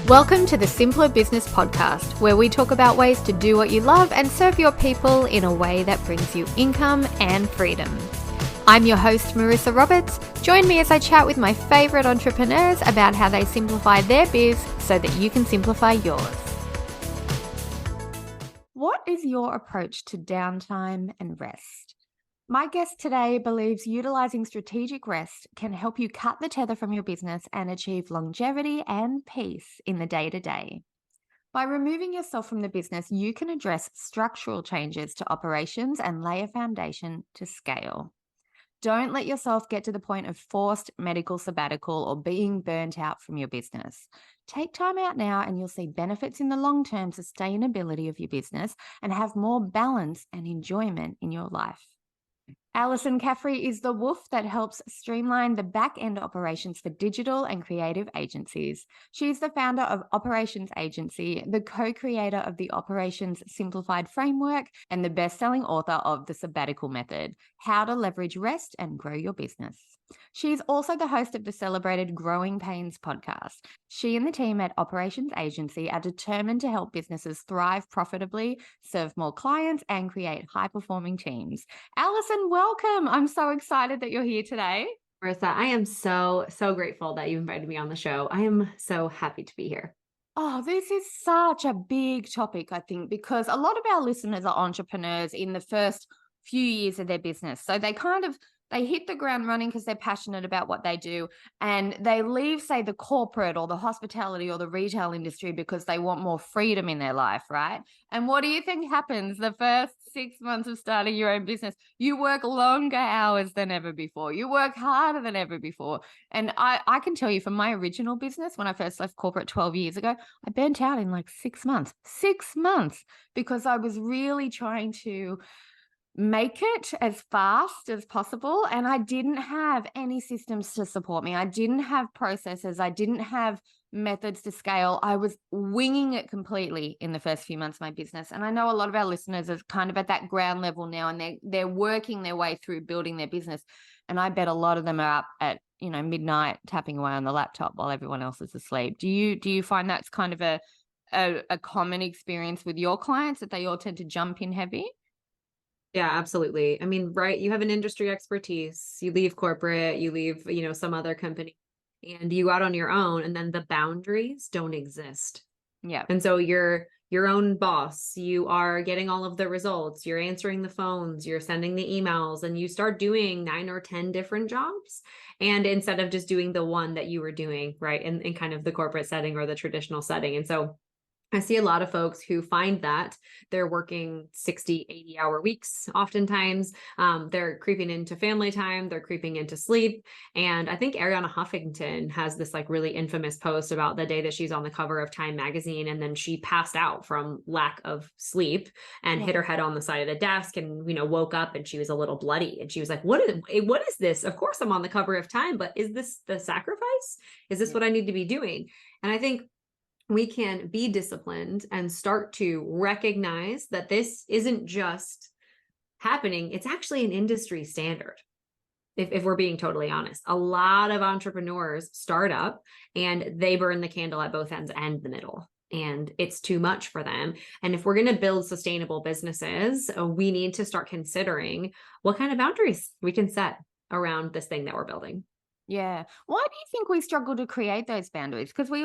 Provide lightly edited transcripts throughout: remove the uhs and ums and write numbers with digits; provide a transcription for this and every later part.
Welcome to the Simpler Business Podcast, where we talk about ways to do what you love and serve your people in a way that brings you income and freedom. I'm your host, Marissa Roberts. Join me as I chat with my favorite entrepreneurs about how they simplify their biz so that you can simplify yours. What is your approach to downtime and rest? My guest today believes utilizing strategic rest can help you cut the tether from your business and achieve longevity and peace in the day-to-day. By removing yourself from the business, you can address structural changes to operations and lay a foundation to scale. Don't let yourself get to the point of forced medical sabbatical or being burnt out from your business. Take time out now and you'll see benefits in the long-term sustainability of your business and have more balance and enjoyment in your life. Alyson Caffrey is the wolf that helps streamline the back-end operations for digital and creative agencies. She's the founder of Operations Agency, the co-creator of the Operations Simplified Framework, and the best-selling author of The Sabbatical Method, How to Leverage Rest and Grow Your Business. She's also the host of the celebrated Growing Pains podcast. She and the team at Operations Agency are determined to help businesses thrive profitably, serve more clients, and create high-performing teams. Alyson, welcome. I'm so excited that you're here today. Marissa, I am so grateful that you invited me on the show. I am so happy to be here. Oh, this is such a big topic, I think, because a lot of our listeners are entrepreneurs in the first few years of their business. So they hit the ground running because they're passionate about what they do, and they leave, say, the corporate or the hospitality or the retail industry because they want more freedom in their life, right? And what do you think happens the first 6 months of starting your own business? You work longer hours than ever before. You work harder than ever before. And I can tell you from my original business, when I first left corporate 12 years ago, I burnt out in like 6 months. 6 months, because I was really trying to make it as fast as possible. And I didn't have any systems to support me. I didn't have processes. I didn't have methods to scale. I was winging it completely in the first few months of my business. And I know a lot of our listeners are kind of at that ground level now, and they're working their way through building their business. And I bet a lot of them are up at, midnight tapping away on the laptop while everyone else is asleep. Do you find that's kind of a common experience with your clients, that they all tend to jump in heavy? Yeah, absolutely. I mean, right. You have an industry expertise, you leave corporate, you leave, some other company, and you go out on your own, and then the boundaries don't exist. Yeah. And so you're your own boss, you are getting all of the results, you're answering the phones, you're sending the emails, and you start doing 9 or 10 different jobs. And instead of just doing the one that you were doing, right, in kind of the corporate setting or the traditional setting. And so I see a lot of folks who find that they're working 60, 80-hour weeks. Oftentimes, they're creeping into family time, they're creeping into sleep. And I think Arianna Huffington has this like really infamous post about the day that she's on the cover of Time magazine, and then she passed out from lack of sleep and hit her head on the side of the desk, and woke up and she was a little bloody. And she was like, what is this? Of course I'm on the cover of Time, but is this the sacrifice? Is this what I need to be doing? And I think we can be disciplined and start to recognize that this isn't just happening. It's actually an industry standard. If we're being totally honest, a lot of entrepreneurs start up and they burn the candle at both ends and the middle, and it's too much for them. And if we're going to build sustainable businesses, we need to start considering what kind of boundaries we can set around this thing that we're building. Yeah. Why do you think we struggle to create those boundaries? Because we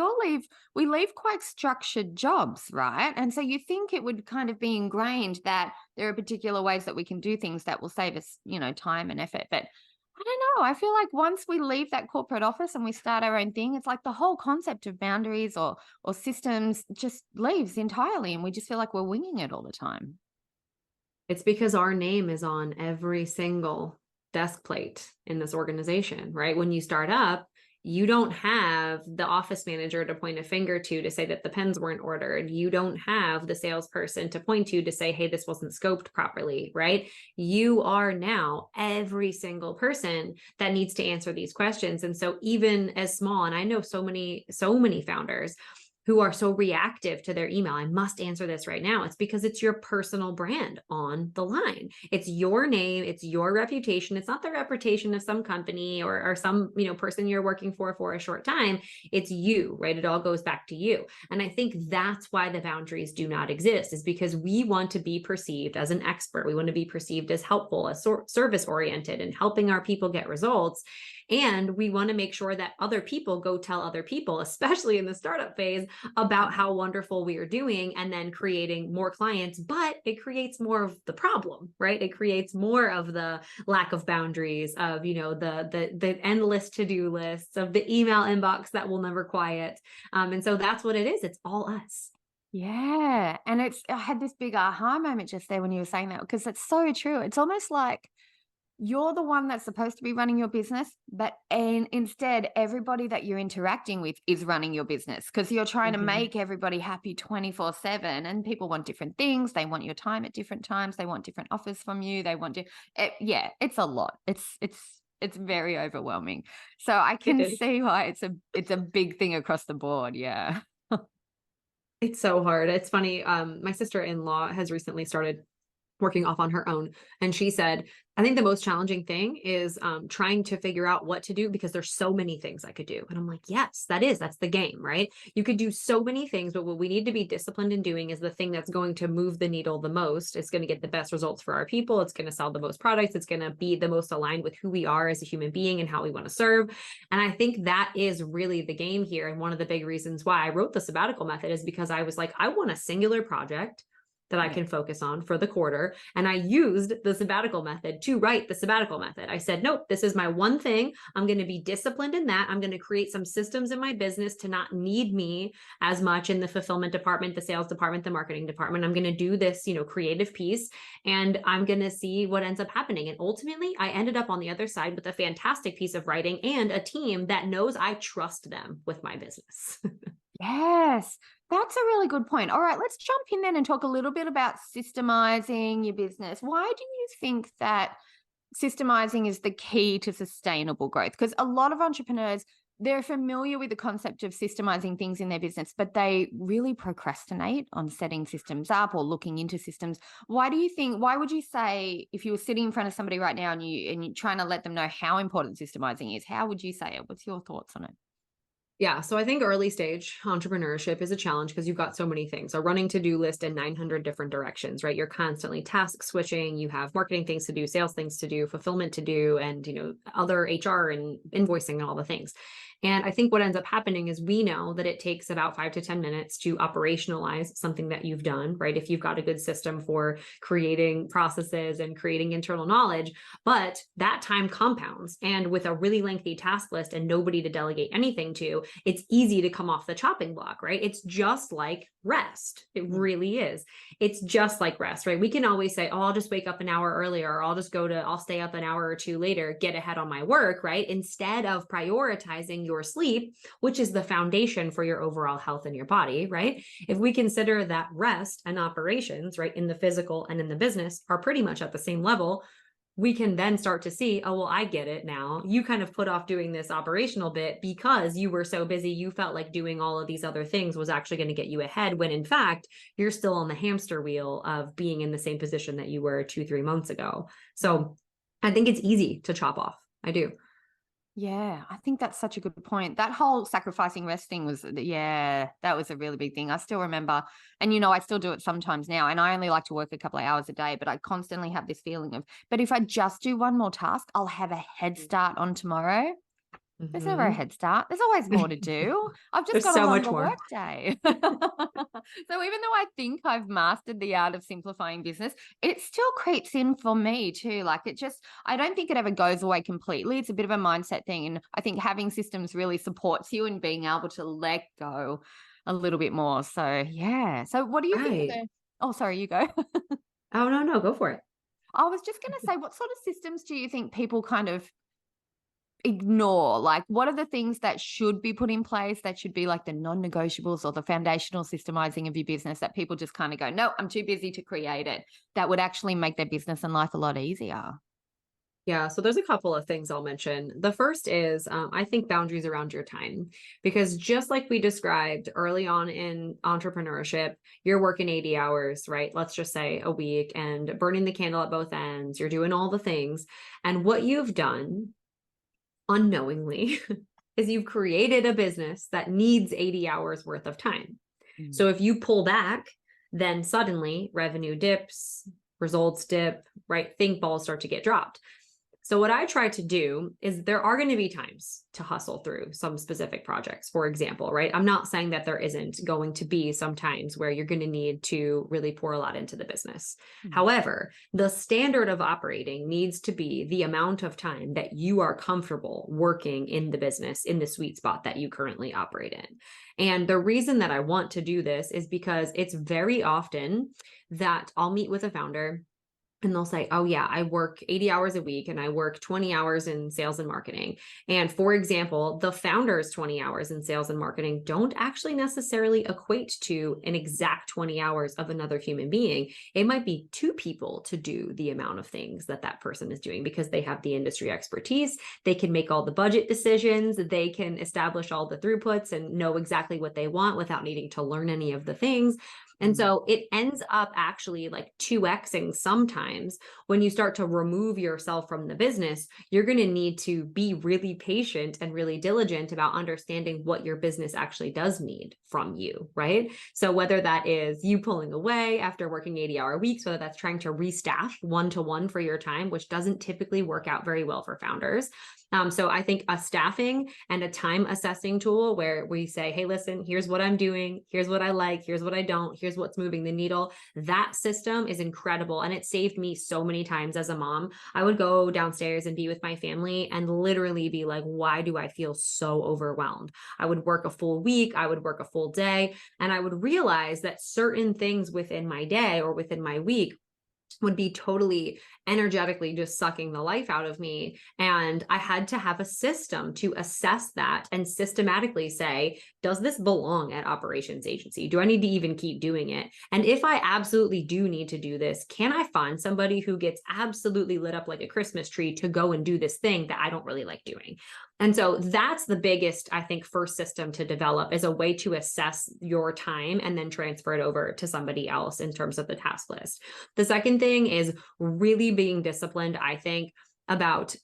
leave quite structured jobs, right? And so you think it would kind of be ingrained that there are particular ways that we can do things that will save us, time and effort. But I don't know. I feel like once we leave that corporate office and we start our own thing, it's like the whole concept of boundaries or systems just leaves entirely, and we just feel like we're winging it all the time. It's because our name is on every single desk plate in this organization, right? When you start up, you don't have the office manager to point a finger to say that the pens weren't ordered. You don't have the salesperson to point to say, hey, this wasn't scoped properly, right? You are now every single person that needs to answer these questions. And so even as small, and I know so many founders who are so reactive to their email. I must answer this right now. It's because it's your personal brand on the line. It's your name. It's your reputation. It's not the reputation of some company or some, person you're working for a short time. It's you, right? It all goes back to you. And I think that's why the boundaries do not exist, is because we want to be perceived as an expert. We want to be perceived as helpful, as service oriented, and helping our people get results. And we want to make sure that other people go tell other people, especially in the startup phase, about how wonderful we are doing, and then creating more clients. But it creates more of the problem, right? It creates more of the lack of boundaries, of, the endless to-do lists, of the email inbox that will never quiet. And so that's what it is. It's all us. Yeah. And I had this big aha moment just there when you were saying that, because it's so true. It's almost like you're the one that's supposed to be running your business, but instead everybody that you're interacting with is running your business, because you're trying to make everybody happy 24/7, and people want different things. They want your time at different times. They want different offers from you. They want it's a lot. It's very overwhelming. So I can see why it's a big thing across the board. Yeah. It's so hard. It's funny. My sister-in-law has recently started working off on her own. And she said, I think the most challenging thing is trying to figure out what to do, because there's so many things I could do. And I'm like, yes, that's the game, right? You could do so many things, but what we need to be disciplined in doing is the thing that's going to move the needle the most. It's going to get the best results for our people. It's going to sell the most products. It's going to be the most aligned with who we are as a human being and how we want to serve. And I think that is really the game here. And one of the big reasons why I wrote the sabbatical method is because I was like, I want a singular project that I can focus on for the quarter. And I used the sabbatical method to write the sabbatical method. I said, nope, this is my one thing. I'm going to be disciplined in that. I'm going to create some systems in my business to not need me as much in the fulfillment department, the sales department, the marketing department. I'm going to do this, creative piece, and I'm going to see what ends up happening. And ultimately, I ended up on the other side with a fantastic piece of writing and a team that knows I trust them with my business. Yes, that's a really good point. All right, let's jump in then and talk a little bit about systemizing your business. Why do you think that systemizing is the key to sustainable growth? Because a lot of entrepreneurs, they're familiar with the concept of systemizing things in their business, but they really procrastinate on setting systems up or looking into systems. Why would you say, if you were sitting in front of somebody right now and you're trying to let them know how important systemizing is, how would you say it? What's your thoughts on it? Yeah. So I think early stage entrepreneurship is a challenge because you've got so many things, a running to-do list in 900 different directions, right? You're constantly task switching. You have marketing things to do, sales things to do, fulfillment to do, and, other HR and invoicing and all the things. And I think what ends up happening is we know that it takes about 5 to 10 minutes to operationalize something that you've done, right? If you've got a good system for creating processes and creating internal knowledge, but that time compounds. And with a really lengthy task list and nobody to delegate anything to, it's easy to come off the chopping block, right? It's just like rest. It really is. It's just like rest, right? We can always say, oh, I'll just wake up an hour earlier, or I'll stay up an hour or two later, get ahead on my work, right? Instead of prioritizing your sleep, which is the foundation for your overall health in your body, right? If we consider that rest and operations, right, in the physical and in the business are pretty much at the same level, we can then start to see, oh, well, I get it now. You kind of put off doing this operational bit because you were so busy. You felt like doing all of these other things was actually going to get you ahead, when in fact, you're still on the hamster wheel of being in the same position that you were 2-3 months ago. So I think it's easy to chop off. I do. Yeah, I think that's such a good point. That whole sacrificing rest thing that was a really big thing. I still remember, and I still do it sometimes now, and I only like to work a couple of hours a day, but I constantly have this feeling of, but if I just do one more task, I'll have a head start on tomorrow. There's never a head start. There's always more to do. I've just got a longer work day. So even though I think I've mastered the art of simplifying business, it still creeps in for me too. Like I don't think it ever goes away completely. It's a bit of a mindset thing. And I think having systems really supports you in being able to let go a little bit more. So yeah. So what do you think? Oh, sorry, you go. Oh, no, go for it. I was just going to say, what sort of systems do you think people kind of ignore? Like, what are the things that should be put in place that should be like the non-negotiables or the foundational systemizing of your business that people just kind of go, no, I'm too busy to create it, that would actually make their business and life a lot easier? Yeah, so there's a couple of things I'll mention. The first is, I think boundaries around your time, because just like we described early on in entrepreneurship, you're working 80 hours, right? Let's just say a week, and burning the candle at both ends. You're doing all the things. And what you've done unknowingly is you've created a business that needs 80 hours worth of time. So if you pull back, then suddenly revenue dips, results dip, right? Think balls start to get dropped. So what I try to do is there are going to be times to hustle through some specific projects, for example, right? I'm not saying that there isn't going to be some times where you're going to need to really pour a lot into the business. However, the standard of operating needs to be the amount of time that you are comfortable working in the business in the sweet spot that you currently operate in. And the reason that I want to do this is because it's very often that I'll meet with a founder and they'll say, oh yeah, I work 80 hours a week and I work 20 hours in sales and marketing. And for example, the founder's 20 hours in sales and marketing don't actually necessarily equate to an exact 20 hours of another human being. It might be two people to do the amount of things that that person is doing because they have the industry expertise. They can make all the budget decisions. They can establish all the throughputs and know exactly what they want without needing to learn any of the things. And so it ends up actually like 2xing sometimes. When you start to remove yourself from the business, you're going to need to be really patient and really diligent about understanding what your business actually does need from you, right? So whether that is you pulling away after working 80-hour weeks, whether that's trying to restaff one-to-one for your time, which doesn't typically work out very well for founders. So I think a staffing and a time assessing tool where we say, hey, listen, here's what I'm doing. Here's what I like. Here's what I don't. Here's what's moving the needle. That system is incredible. And it saved me so many times as a mom. I would go downstairs and be with my family and literally be like, why do I feel so overwhelmed? I would work a full week. I would work a full day. And I would realize that certain things within my day or within my week would be totally energetically just sucking the life out of me. And I had to have a system to assess that and systematically say, does this belong at operations agency? Do I need to even keep doing it? And if I absolutely do need to do this, can I find somebody who gets absolutely lit up like a Christmas tree to go and do this thing that I don't really like doing? And so that's the biggest, I think, first system to develop is a way to assess your time and then transfer it over to somebody else in terms of the task list. The second thing is really being disciplined, I think, about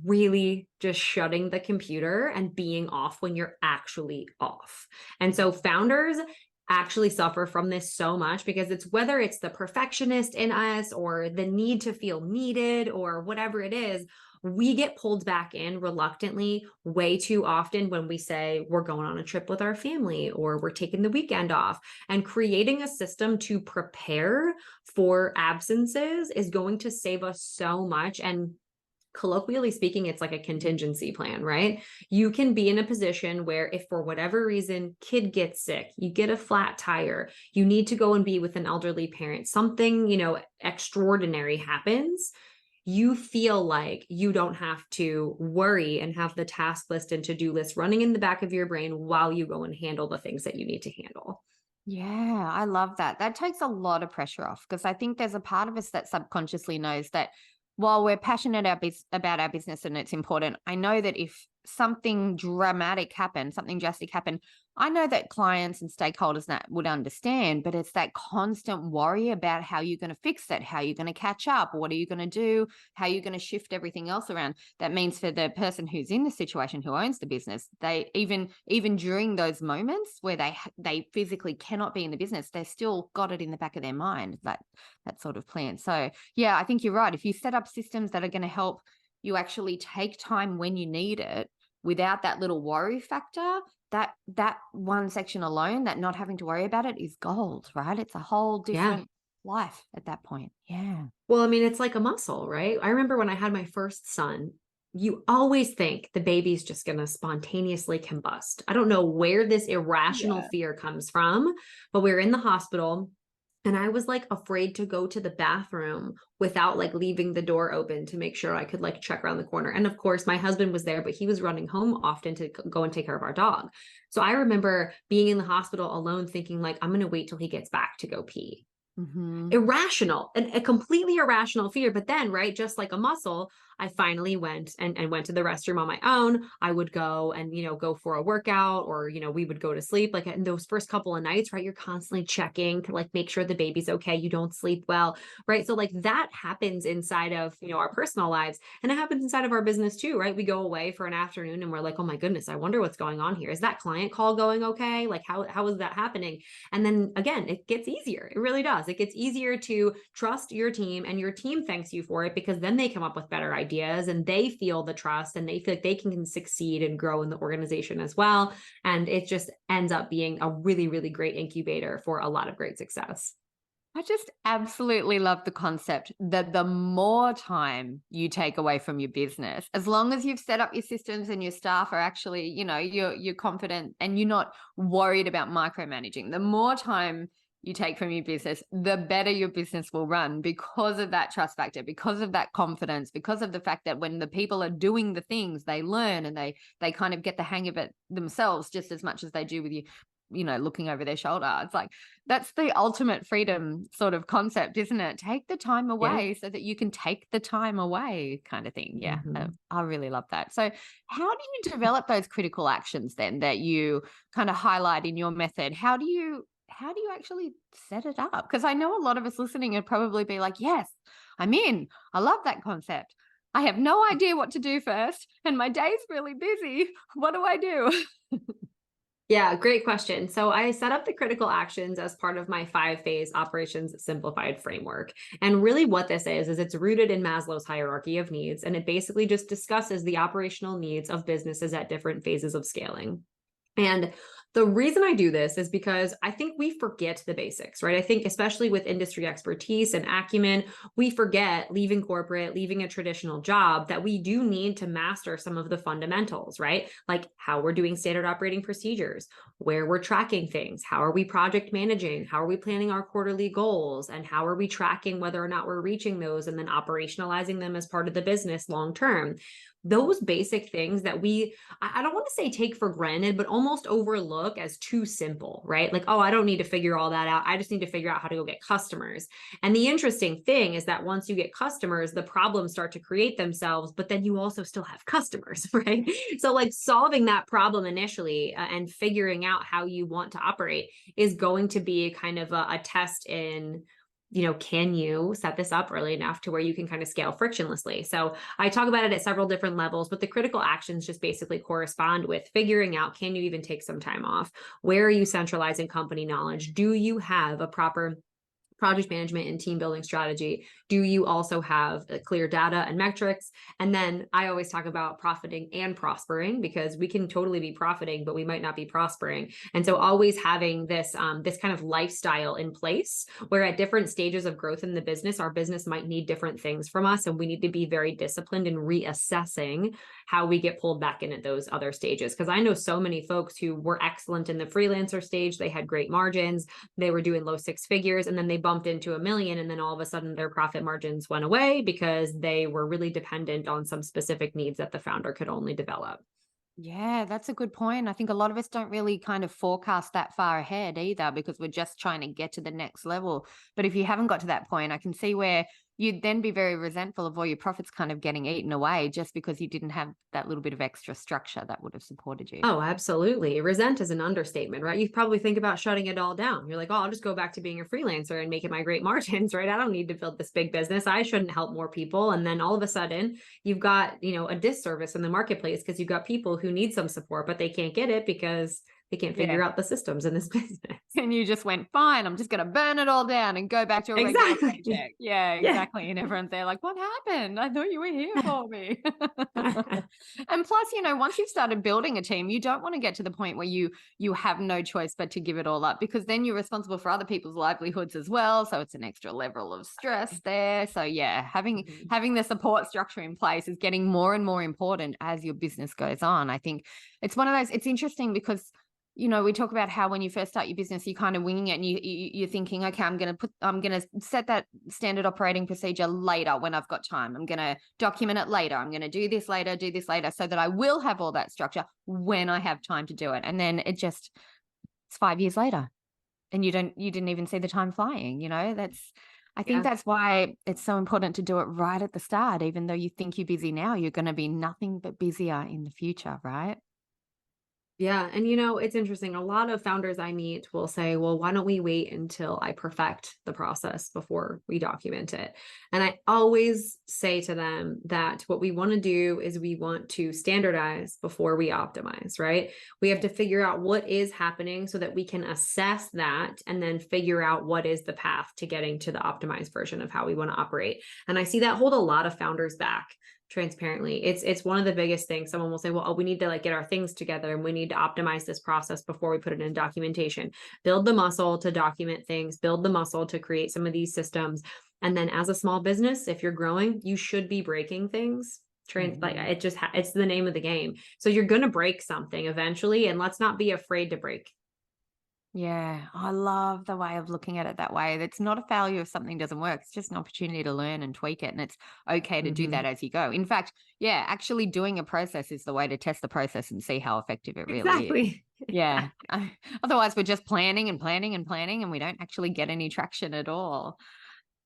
really just shutting the computer and being off when you're actually off. And so founders actually suffer from this so much because it's whether it's the perfectionist in us or the need to feel needed or whatever it is, we get pulled back in reluctantly way too often when we say we're going on a trip with our family or we're taking the weekend off. And creating a system to prepare for absences is going to save us so much. And colloquially speaking, it's like a contingency plan, right? You can be in a position where if for whatever reason, kid gets sick, you get a flat tire, you need to go and be with an elderly parent, something, extraordinary happens, you feel like you don't have to worry and have the task list and to-do list running in the back of your brain while you go and handle the things that you need to handle. Yeah, I love that. That takes a lot of pressure off because I think there's a part of us that subconsciously knows that while we're passionate about our business and it's important, I know that if something drastic happened, I know that clients and stakeholders that would understand, but it's that constant worry about how you're going to fix it, how you're going to catch up, what are you going to do, how you're going to shift everything else around. That means for the person who's in the situation, who owns the business, they even during those moments where they physically cannot be in the business, they still got it in the back of their mind, that sort of plan. So yeah, I think you're right. If you set up systems that are going to help you actually take time when you need it without that little worry factor, that one section alone, that not having to worry about it, is gold, right? It's a whole different life at that point. Yeah. Well, I mean, it's like a muscle, right? I remember when I had my first son, you always think the baby's just going to spontaneously combust. I don't know where this irrational fear comes from, but we were in the hospital. And I was like afraid to go to the bathroom without like leaving the door open to make sure I could like check around the corner. And of course, my husband was there, but he was running home often to go and take care of our dog. So I remember being in the hospital alone thinking like, I'm going to wait till he gets back to go pee. Irrational and a completely irrational fear. But then, right, just like a muscle, I finally went and went to the restroom on my own. I would go and, go for a workout, or, we would go to sleep. Like in those first couple of nights, right? You're constantly checking to like make sure the baby's okay. You don't sleep well, right? So like that happens inside of, our personal lives, and it happens inside of our business too, right? We go away for an afternoon and we're like, oh my goodness, I wonder what's going on here. Is that client call going okay? Like how is that happening? And then again, it gets easier. It really does. It gets easier to trust your team, and your team thanks you for it, because then they come up with better ideas and they feel the trust and they feel like they can succeed and grow in the organization as well. And it just ends up being a really, really great incubator for a lot of great success. I just absolutely love the concept that the more time you take away from your business, as long as you've set up your systems and your staff are actually, you're confident and you're not worried about micromanaging, the more time you take from your business, the better your business will run, because of that trust factor, because of that confidence, because of the fact that when the people are doing the things, they learn and they kind of get the hang of it themselves just as much as they do with you, looking over their shoulder. It's like, that's the ultimate freedom sort of concept, isn't it? Take the time away so that you can take the time away, kind of thing. Yeah. I really love that. So how do you develop those critical actions then that you kind of highlight in your method? How do you actually set it up? Because I know a lot of us listening would probably be like, yes, I'm in. I love that concept. I have no idea what to do first, and my day's really busy. What do I do? Yeah, great question. So I set up the critical actions as part of my 5-phase operations simplified framework. And really what this is it's rooted in Maslow's hierarchy of needs. And it basically just discusses the operational needs of businesses at different phases of scaling. And the reason I do this is because I think we forget the basics, right? I think especially with industry expertise and acumen, we forget, leaving corporate, leaving a traditional job, that we do need to master some of the fundamentals, right? Like how we're doing standard operating procedures, where we're tracking things, how are we project managing, how are we planning our quarterly goals, and how are we tracking whether or not we're reaching those and then operationalizing them as part of the business long term. Those basic things that I don't want to say take for granted, but almost overlook as too simple, right? Like, oh, I don't need to figure all that out. I just need to figure out how to go get customers. And the interesting thing is that once you get customers, the problems start to create themselves, but then you also still have customers, right? So like solving that problem initially and figuring out how you want to operate is going to be kind of a test in, can you set this up early enough to where you can kind of scale frictionlessly? So I talk about it at several different levels, but the critical actions just basically correspond with figuring out, can you even take some time off? Where are you centralizing company knowledge? Do you have a proper project management and team building strategy? Do you also have clear data and metrics? And then I always talk about profiting and prospering, because we can totally be profiting, but we might not be prospering. And so always having this this kind of lifestyle in place, where at different stages of growth in the business, our business might need different things from us, and we need to be very disciplined in reassessing how we get pulled back in at those other stages. Because I know so many folks who were excellent in the freelancer stage, they had great margins, they were doing low 6 figures, and then they bumped into $1 million, and then all of a sudden their profit margins went away because they were really dependent on some specific needs that the founder could only develop. Yeah, that's a good point. I think a lot of us don't really kind of forecast that far ahead either, because we're just trying to get to the next level. But if you haven't got to that point, I can see where you'd then be very resentful of all your profits kind of getting eaten away just because you didn't have that little bit of extra structure that would have supported you. Oh, absolutely. Resent is an understatement, right? You probably think about shutting it all down. You're like, oh, I'll just go back to being a freelancer and making my great margins, right? I don't need to build this big business. I shouldn't help more people. And then all of a sudden you've got, a disservice in the marketplace, because you've got people who need some support, but they can't get it because they can't figure out the systems in this business. And you just went, fine, I'm just going to burn it all down and go back to a regular paycheck. Yeah, exactly. And everyone's there like, what happened? I thought you were here for me. And plus, once you've started building a team, you don't want to get to the point where you have no choice but to give it all up, because then you're responsible for other people's livelihoods as well. So it's an extra level of stress there. So yeah, having the support structure in place is getting more and more important as your business goes on. I think it's one of those, it's interesting because we talk about how when you first start your business, you're kind of winging it and you're thinking, okay, I'm going to set that standard operating procedure later when I've got time. I'm going to document it later. I'm going to do this later, so that I will have all that structure when I have time to do it. And then it's 5 years later and you didn't even see the time flying, I think Yeah. that's why it's so important to do it right at the start. Even though you think you're busy now, you're going to be nothing but busier in the future, right? Yeah. And you know, it's interesting. A lot of founders I meet will say, well, why don't we wait until I perfect the process before we document it? And I always say to them that what we want to do is we want to standardize before we optimize, right? We have to figure out what is happening so that we can assess that and then figure out what is the path to getting to the optimized version of how we want to operate. And I see that hold a lot of founders back. Transparently, it's one of the biggest things. Someone will say, well, oh, we need to like get our things together and we need to optimize this process before we put it in documentation. Build the muscle to document things, build the muscle to create some of these systems. And then as a small business, if you're growing, you should be breaking things. Like it just it's the name of the game. So you're going to break something eventually, and let's not be afraid to break. Yeah, I love the way of looking at it that way. It's not a failure if something doesn't work. It's just an opportunity to learn and tweak it. And it's okay to do that as you go. In fact, yeah, actually doing a process is the way to test the process and see how effective it really is. Exactly. Yeah. Otherwise, we're just planning and planning and planning, and we don't actually get any traction at all.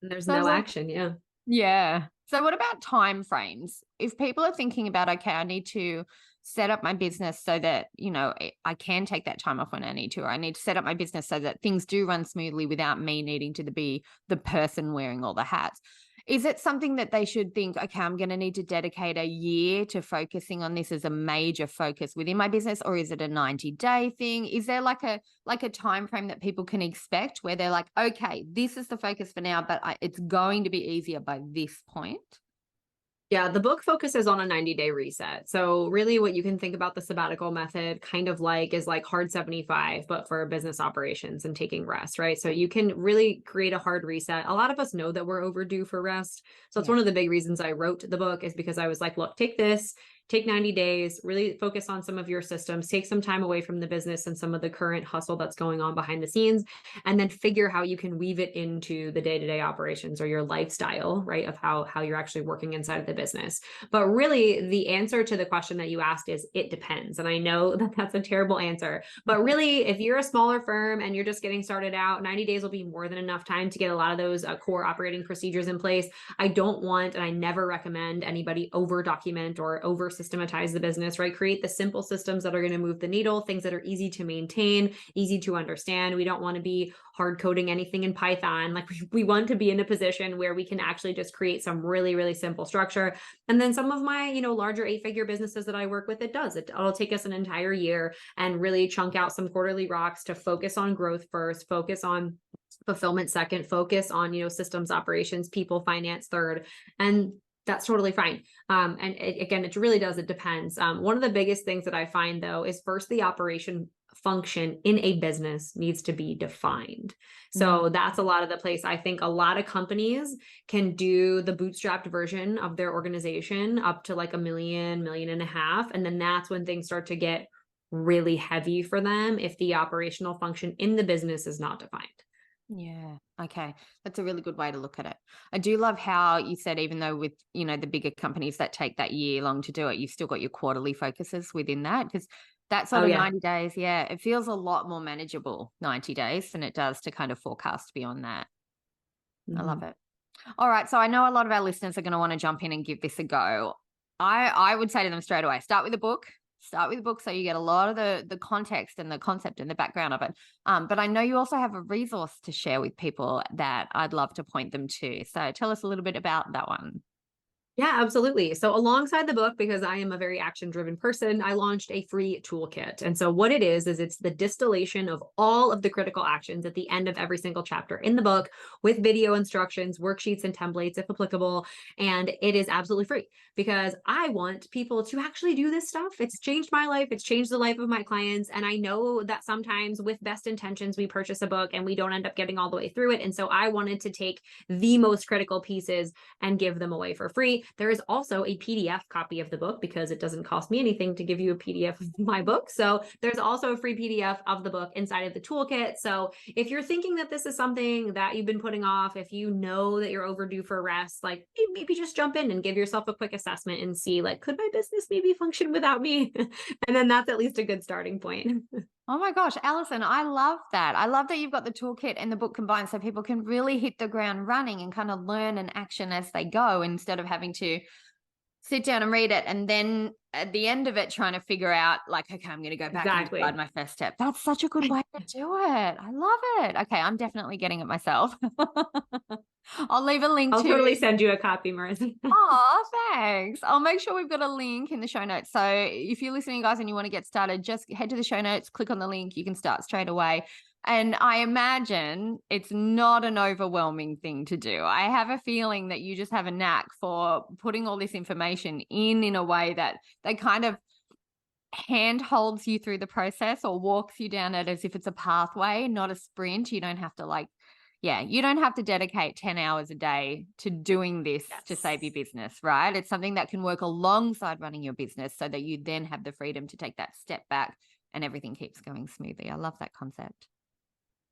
And there's So, no like, action. Yeah. yeah. So what about time frames? If people are thinking about, okay, I need to set up my business so that, I can take that time off when I need to, or I need to set up my business so that things do run smoothly without me needing to be the person wearing all the hats. Is it something that they should think, okay, I'm going to need to dedicate a year to focusing on this as a major focus within my business, or is it a 90-day thing? Is there like a time frame that people can expect where they're like, okay, this is the focus for now, but it's going to be easier by this point? Yeah, the book focuses on a 90-day reset. So really what you can think about the sabbatical method kind of like is like hard 75, but for business operations and taking rest, right? So you can really create a hard reset. A lot of us know that we're overdue for rest. So it's one of the big reasons I wrote the book, is because I was like, look, take this, take 90 days, really focus on some of your systems, take some time away from the business and some of the current hustle that's going on behind the scenes, and then figure how you can weave it into the day-to-day operations or your lifestyle, right? Of how you're actually working inside of the business. But really the answer to the question that you asked is it depends. And I know that that's a terrible answer, but really if you're a smaller firm and you're just getting started out, 90 days will be more than enough time to get a lot of those core operating procedures in place. I don't want, and I never recommend anybody over document or over systematize the business, right? Create the simple systems that are going to move the needle, things that are easy to maintain, easy to understand. We don't want to be hard coding anything in Python. Like we want to be in a position where we can actually just create some really, really simple structure. And then some of my, larger 8-figure businesses that I work with, it'll take us an entire year and really chunk out some quarterly rocks to focus on growth first, focus on fulfillment second, focus on, systems, operations, people, finance third. And that's totally fine. And again, it really does. It depends. One of the biggest things that I find though is first the operation function in a business needs to be defined. So that's a lot of the place. I think a lot of companies can do the bootstrapped version of their organization up to like $1 million, $1.5 million. And then that's when things start to get really heavy for them if the operational function in the business is not defined. Yeah. Okay. That's a really good way to look at it. I do love how you said, even though with, the bigger companies that take that year long to do it, you've still got your quarterly focuses within that, because that sort of 90 days, it feels a lot more manageable 90 days than it does to kind of forecast beyond that. I love it. All right. So I know a lot of our listeners are going to want to jump in and give this a go. I would say to them straight away, start with a book. Start with a book so you get a lot of the context and the concept and the background of it. But I know you also have a resource to share with people that I'd love to point them to. So tell us a little bit about that one. Yeah, absolutely. So alongside the book, because I am a very action-driven person, I launched a free toolkit. And so what it is it's the distillation of all of the critical actions at the end of every single chapter in the book with video instructions, worksheets, and templates if applicable. And it is absolutely free because I want people to actually do this stuff. It's changed my life. It's changed the life of my clients. And I know that sometimes with best intentions, we purchase a book and we don't end up getting all the way through it. And so I wanted to take the most critical pieces and give them away for free. There is also a PDF copy of the book because it doesn't cost me anything to give you a PDF of my book. So there's also a free PDF of the book inside of the toolkit. So if you're thinking that this is something that you've been putting off, if you know that you're overdue for rest, like maybe just jump in and give yourself a quick assessment and see, like, could my business maybe function without me? And then that's at least a good starting point. Oh my gosh, Alyson, I love that. I love that you've got the toolkit and the book combined so people can really hit the ground running and kind of learn and action as they go instead of having to sit down and read it and then at the end of it trying to figure out like, okay, I'm going to go back and decide my first step. That's such a good way to do it. I love it. Okay, I'm definitely getting it myself. I'll leave a link I'll totally send you a copy, Marissa. Oh, thanks. I'll make sure we've got a link in the show notes. So if you're listening, guys, and you want to get started, just head to the show notes, click on the link. You can start straight away. And I imagine it's not an overwhelming thing to do. I have a feeling that you just have a knack for putting all this information in a way that they kind of hand holds you through the process or walks you down it as if it's a pathway, not a sprint. You don't have to you don't have to dedicate 10 hours a day to doing this to save your business, right? It's something that can work alongside running your business so that you then have the freedom to take that step back and everything keeps going smoothly. I love that concept.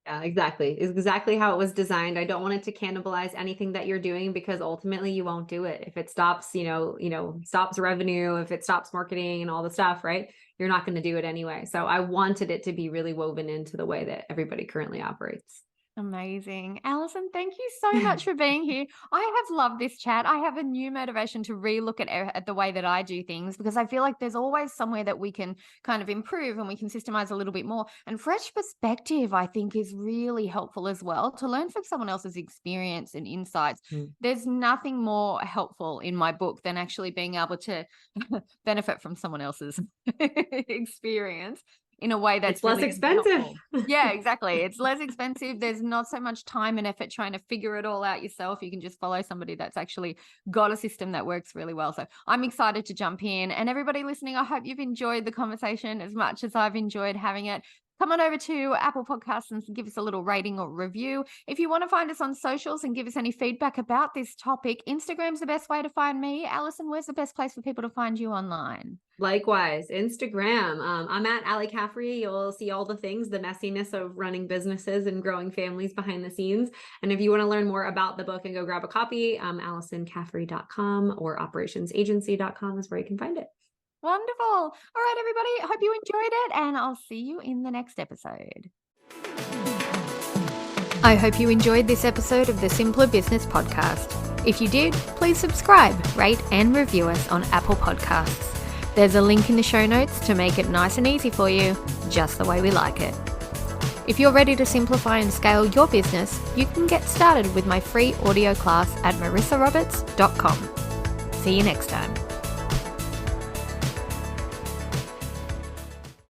Yeah, exactly. It's exactly how it was designed. I don't want it to cannibalize anything that you're doing because ultimately you won't do it. If it stops, stops revenue, if it stops marketing and all the stuff, right? You're not going to do it anyway. So I wanted it to be really woven into the way that everybody currently operates. Amazing. Alyson, thank you so much for being here. I have loved this chat. I have a new motivation to relook at the way that I do things because I feel like there's always somewhere that we can kind of improve and we can systemize a little bit more. And fresh perspective, I think, is really helpful as well to learn from someone else's experience and insights. There's nothing more helpful in my book than actually being able to benefit from someone else's experience in a way that's less expensive. Yeah, exactly. It's less expensive. There's not so much time and effort trying to figure it all out yourself. You can just follow somebody that's actually got a system that works really well. So I'm excited to jump in. And everybody listening, I hope you've enjoyed the conversation as much as I've enjoyed having it. Come on over to Apple Podcasts and give us a little rating or review. If you want to find us on socials and give us any feedback about this topic, Instagram's the best way to find me. Alyson, where's the best place for people to find you online? Likewise, Instagram. I'm at Caffrey. You'll see all the things, the messiness of running businesses and growing families behind the scenes. And if you want to learn more about the book and go grab a copy, AlysonCaffrey.com or operationsagency.com is where you can find it. Wonderful. All right, everybody. Hope you enjoyed it, and I'll see you in the next episode. I hope you enjoyed this episode of the Simpler Business Podcast. If you did, please subscribe, rate, and review us on Apple Podcasts. There's a link in the show notes to make it nice and easy for you, just the way we like it. If you're ready to simplify and scale your business, you can get started with my free audio class at marissaroberts.com. See you next time.